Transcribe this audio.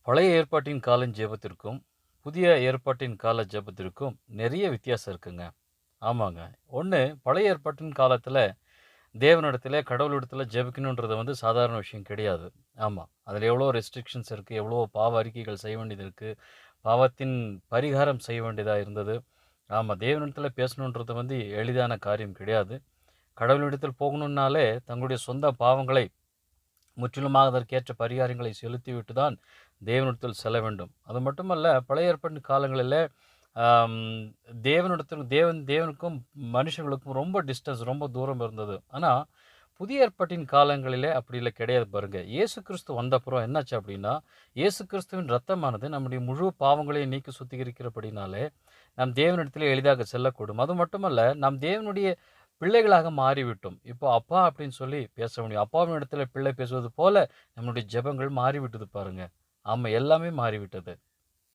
பழைய ஏற்பாட்டின் கால ஜெபத்திற்கும், புதிய ஏற்பாட்டின் கால ஜெபத்திற்கும் நெறைய வித்தியாசம் இருக்குங்க. ஆமாங்க. ஒண்ணு பழைய ஏற்பாட்டின் காலத்தில தேவனிடத்தில, கடவுளிடத்தில ஜெபிக்கணுன்றது சாதாரண விஷயம் கிடையாது. ஆமா. அதில எவ்வளோ ரெஸ்ட்ரிக்ஷன்ஸ் இருக்கு. எவ்வளோ பாவ அறிக்கைகள் செய்ய வேண்டியது இருக்கு. பாவத்தின் பரிகாரம் செய்ய வேண்டியதா இருந்தது. ஆமா. தேவனிடத்தில பேசணுன்றது எளிதான காரியம் கிடையாது. கடவுளிடத்தில் போகணும்னாலே தங்களுடைய சொந்த பாவங்களை முற்றிலுமாக அதற்கேற்ற பரிகாரங்களை செலுத்திவிட்டு தான் தேவனிடத்தில் செல்ல வேண்டும். அது மட்டுமல்ல, பழைய ஏற்பாட்டு காலங்களிலே ஆம் தேவனுக்கும் மனுஷர்களுக்கும் ரொம்ப டிஸ்டன்ஸ், ரொம்ப தூரம் இருந்தது. ஆனா, புதிய ஏற்பாட்டின் காலங்களிலே அப்படி கிடையாது பாருங்க. இயேசு கிறிஸ்து வந்தப்புறம் என்னாச்சு அப்படின்னா, இயேசு கிறிஸ்துவின் இரத்தமானது நம்முடைய முழு பாவங்களையும் நீக்கி சுத்திகரிக்கிறபடினாலே, நாம் தேவனிடத்திலே எளிதாக செல்லக்கூடும். அது மட்டுமல்ல, நாம் தேவனுடைய பிள்ளைகளாக மாறிவிட்டோம். இப்போ அப்பா அப்படின்னு சொல்லி பேச முடியும். அப்பாவின் இடத்துல பிள்ளை பேசுவது போல நம்முடைய ஜெபங்கள் மாறிவிட்டது பாருங்க. ஆமா, எல்லாமே மாறிவிட்டது.